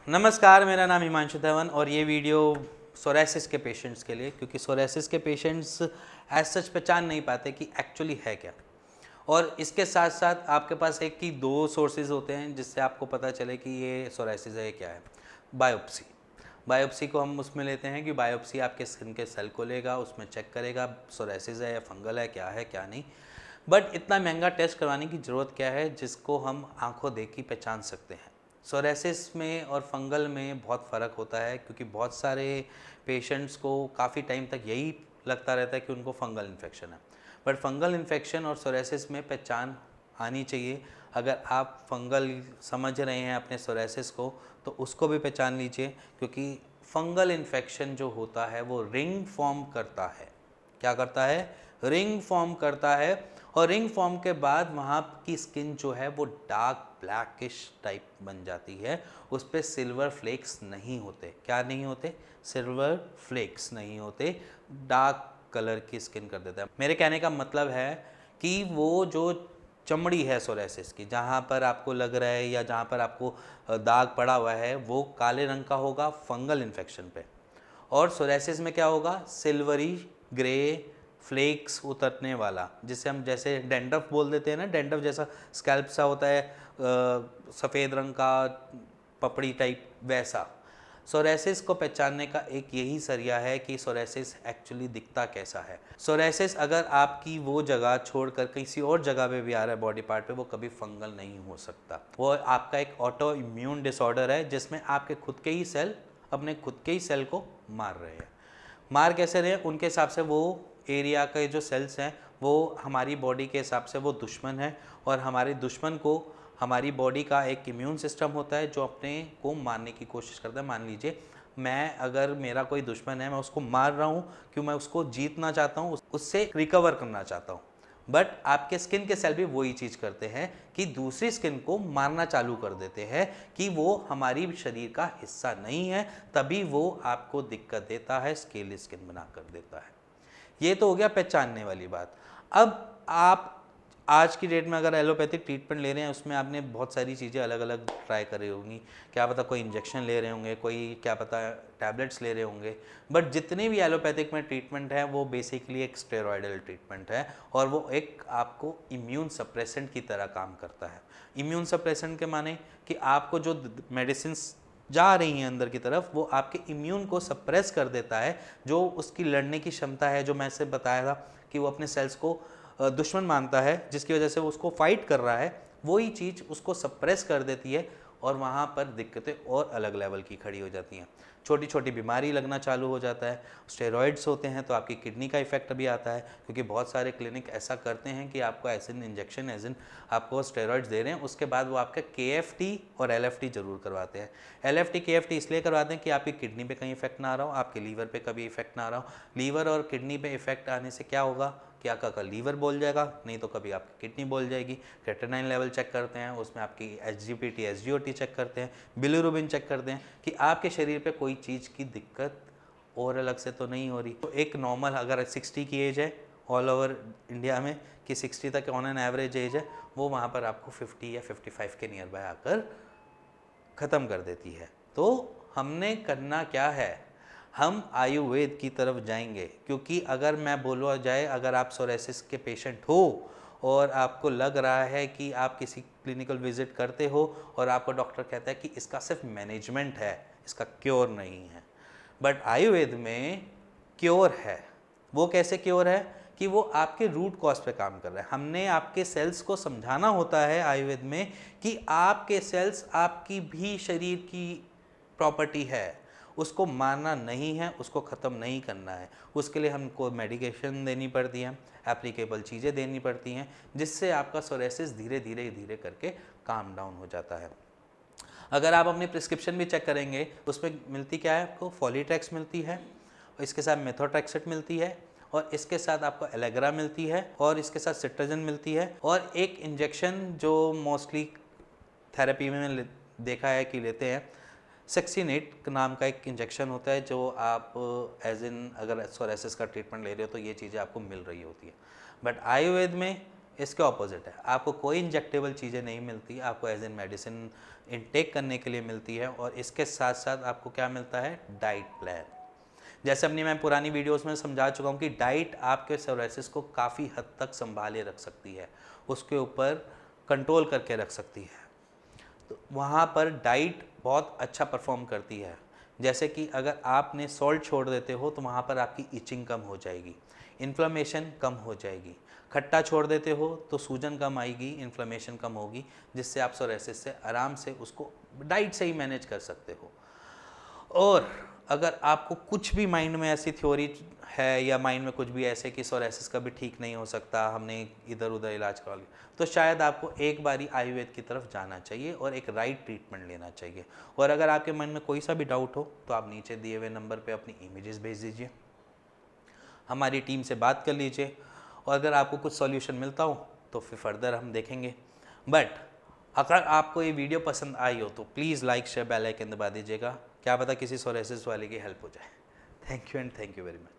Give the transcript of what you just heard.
नमस्कार, मेरा नाम हिमांशु धवन और ये वीडियो सोरासिस के पेशेंट्स के लिए, क्योंकि सोरासिस के पेशेंट्स एज सच पहचान नहीं पाते कि एक्चुअली है क्या। और इसके साथ साथ आपके पास एक की दो सोर्सेज होते हैं जिससे आपको पता चले कि ये सोरासिस है, ये क्या है। बायोप्सी को हम उसमें लेते हैं कि बायोप्सी आपके स्किन के सेल को लेगा, उसमें चेक करेगा सोरासिस है या फंगल है, क्या नहीं। बट इतना महंगा टेस्ट करवाने की ज़रूरत क्या है जिसको हम आंखों देख के पहचान सकते हैं। सोरासिस में और फंगल में बहुत फ़र्क होता है, क्योंकि बहुत सारे पेशेंट्स को काफ़ी टाइम तक यही लगता रहता है कि उनको फंगल इन्फेक्शन है। बट फंगल इन्फेक्शन और सोरासिस में पहचान आनी चाहिए। अगर आप फंगल समझ रहे हैं अपने सोरासिस को, तो उसको भी पहचान लीजिए, क्योंकि फंगल इन्फेक्शन जो होता है वो रिंग फॉर्म करता है। क्या करता है? रिंग फॉर्म करता है। और रिंग फॉर्म के बाद वहाँ की स्किन जो है वो डार्क ब्लैकिश टाइप बन जाती है। उस पर सिल्वर फ्लेक्स नहीं होते। क्या नहीं होते? सिल्वर फ्लेक्स नहीं होते, डार्क कलर की स्किन कर देता है। मेरे कहने का मतलब है कि वो जो चमड़ी है सोरासिस की, जहाँ पर आपको लग रहा है या जहाँ पर आपको दाग पड़ा हुआ है, वो काले रंग का होगा फंगल इन्फेक्शन पे। और सोरासिस में क्या होगा? सिल्वरी ग्रे फ्लेक्स उतरने वाला, जिसे हम जैसे डेंड्रफ बोल देते हैं ना, डेंड्रफ जैसा स्कैल्प सा होता है, सफ़ेद रंग का पपड़ी टाइप, वैसा। सोरासिस को पहचानने का एक यही जरिया है कि सोरासिस एक्चुअली दिखता कैसा है। सोरासिस अगर आपकी वो जगह छोड़कर किसी और जगह पे भी आ रहा है बॉडी पार्ट पे, वो कभी फंगल नहीं हो सकता। वो आपका एक ऑटो इम्यून डिसऑर्डर है जिसमें आपके खुद के ही सेल अपने खुद के ही सेल को मार रहे हैं। मार कैसे रहे हैं? उनके हिसाब से वो एरिया के जो सेल्स हैं वो हमारी बॉडी के हिसाब से वो दुश्मन है, और हमारे दुश्मन को हमारी बॉडी का एक इम्यून सिस्टम होता है जो अपने को मारने की कोशिश करता है। मान लीजिए अगर मेरा कोई दुश्मन है, मैं उसको मार रहा हूँ क्यों? मैं उसको जीतना चाहता हूँ, उससे रिकवर करना चाहता हूँ। बट आपके स्किन के सेल भी वही चीज़ करते हैं कि दूसरी स्किन को मारना चालू कर देते हैं कि वो हमारी शरीर का हिस्सा नहीं है, तभी वो आपको दिक्कत देता है, स्केली स्किन बना कर देता है। ये तो हो गया पहचानने वाली बात। अब आप आज की डेट में अगर एलोपैथिक ट्रीटमेंट ले रहे हैं, उसमें आपने बहुत सारी चीज़ें अलग अलग ट्राई करी होंगी। क्या पता कोई इंजेक्शन ले रहे होंगे, कोई क्या पता टैबलेट्स ले रहे होंगे। बट जितने भी एलोपैथिक में ट्रीटमेंट है वो बेसिकली एक स्टेरॉयडल ट्रीटमेंट है, और वो एक आपको इम्यून सप्रेसेंट की तरह काम करता है। इम्यून सप्रेसेंट के माने कि आपको जो मेडिसिन जा रही हैं अंदर की तरफ, वो आपके इम्यून को सप्रेस कर देता है। जो उसकी लड़ने की क्षमता है, जो मैं से बताया था कि वो अपने सेल्स को दुश्मन मानता है, जिसकी वजह से वो उसको फाइट कर रहा है, वही चीज़ उसको सप्रेस कर देती है, और वहाँ पर दिक्कतें और अलग लेवल की खड़ी हो जाती हैं। छोटी छोटी बीमारी लगना चालू हो जाता है। स्टेरॉइड्स होते हैं तो आपकी किडनी का इफेक्ट भी आता है, क्योंकि बहुत सारे क्लिनिक ऐसा करते हैं कि आपको एसिन इंजेक्शन आपको स्टेरॉइड्स दे रहे हैं, उसके बाद वो आपका KFT और LFT जरूर करवाते हैं। LFT KFT इसलिए करवाते हैं कि आपकी किडनी पे कहीं इफेक्ट ना आ रहा हो, आपके लीवर पे कभी इफेक्ट ना आ रहा हो। लीवर और किडनी पे इफेक्ट आने से क्या होगा कि आपका लीवर बोल जाएगा, नहीं तो कभी आपकी किडनी बोल जाएगी। क्रेटिनाइन लेवल चेक करते हैं, उसमें आपकी SGPT SGOT चेक करते हैं, बिलिरुबिन चेक करते हैं कि आपके शरीर पे कोई चीज़ की दिक्कत और अलग से तो नहीं हो रही। तो एक नॉर्मल अगर 60 की एज है ऑल ओवर इंडिया में, कि 60 तक ऑन एन एवरेज एज है, वो वहाँ पर आपको 50 या 55 के नियर बाय आकर ख़त्म कर देती है। तो हमने करना क्या है? हम आयुर्वेद की तरफ जाएंगे, क्योंकि अगर मैं बोला जाए, अगर आप सोरासिस के पेशेंट हो और आपको लग रहा है कि आप किसी क्लिनिकल विजिट करते हो और आपको डॉक्टर कहता है कि इसका सिर्फ मैनेजमेंट है, इसका क्योर नहीं है, बट आयुर्वेद में क्योर है। वो कैसे क्योर है? कि वो आपके रूट कॉज पे काम कर रहा है। हमने आपके सेल्स को समझाना होता है आयुर्वेद में कि आपके सेल्स आपकी भी शरीर की प्रॉपर्टी है, उसको मारना नहीं है, उसको ख़त्म नहीं करना है। उसके लिए हमको मेडिकेशन देनी पड़ती है, एप्लीकेबल चीज़ें देनी पड़ती हैं, जिससे आपका सोरासिस धीरे धीरे करके काम डाउन हो जाता है। अगर आप अपनी प्रिस्क्रिप्शन भी चेक करेंगे, उसमें मिलती क्या है? आपको फॉलीट्रेक्स मिलती है, और इसके साथ मेथोट्रेक्सेट मिलती है, और इसके साथ आपको एलेग्रा मिलती है, और इसके साथ सिट्राजिन मिलती है, और एक इंजेक्शन जो मोस्टली थेरेपी में देखा है कि लेते हैं, सेक्सिनेट नाम का एक इंजेक्शन होता है, जो आप अगर सोरासिस का ट्रीटमेंट ले रहे हो तो ये चीज़ें आपको मिल रही होती है। बट आयुर्वेद में इसके ऑपोजिट है, आपको कोई इंजेक्टेबल चीज़ें नहीं मिलती, आपको एज एन मेडिसिन इनटेक करने के लिए मिलती है। और इसके साथ साथ आपको क्या मिलता है, डाइट प्लान। जैसे अपनी मैं पुरानी वीडियोस में समझा चुका हूँ कि डाइट आपके सोराइसिस को काफ़ी हद तक संभाले रख सकती है, उसके ऊपर कंट्रोल करके रख सकती है। तो वहाँ पर डाइट बहुत अच्छा परफॉर्म करती है। जैसे कि अगर आपने सॉल्ट छोड़ देते हो तो वहाँ पर आपकी इचिंग कम हो जाएगी, इन्फ्लेमेशन कम हो जाएगी। खट्टा छोड़ देते हो तो सूजन कम आएगी, इन्फ्लेमेशन कम होगी, जिससे आप सोराइसिस से आराम से उसको डाइट से ही मैनेज कर सकते हो। और अगर आपको कुछ भी माइंड में ऐसी थ्योरी है या माइंड में कुछ भी ऐसे कि सोराइसिस कभी ठीक नहीं हो सकता, हमने इधर उधर इलाज करवा लिया, तो शायद आपको एक बारी आयुर्वेद की तरफ जाना चाहिए और एक राइट ट्रीटमेंट लेना चाहिए। और अगर आपके मन में कोई सा भी डाउट हो तो आप नीचे दिए हुए नंबर पे अपनी इमेजेस भेज दीजिए, हमारी टीम से बात कर लीजिए, और अगर आपको कुछ सॉल्यूशन मिलता हो तो फिर फर्दर हम देखेंगे। बट अगर आपको ये वीडियो पसंद आई हो तो please like share bell icon दबा दीजिएगा, क्या पता किसी सोराइसिस वाले की हेल्प हो जाए। Thank you and thank you very much.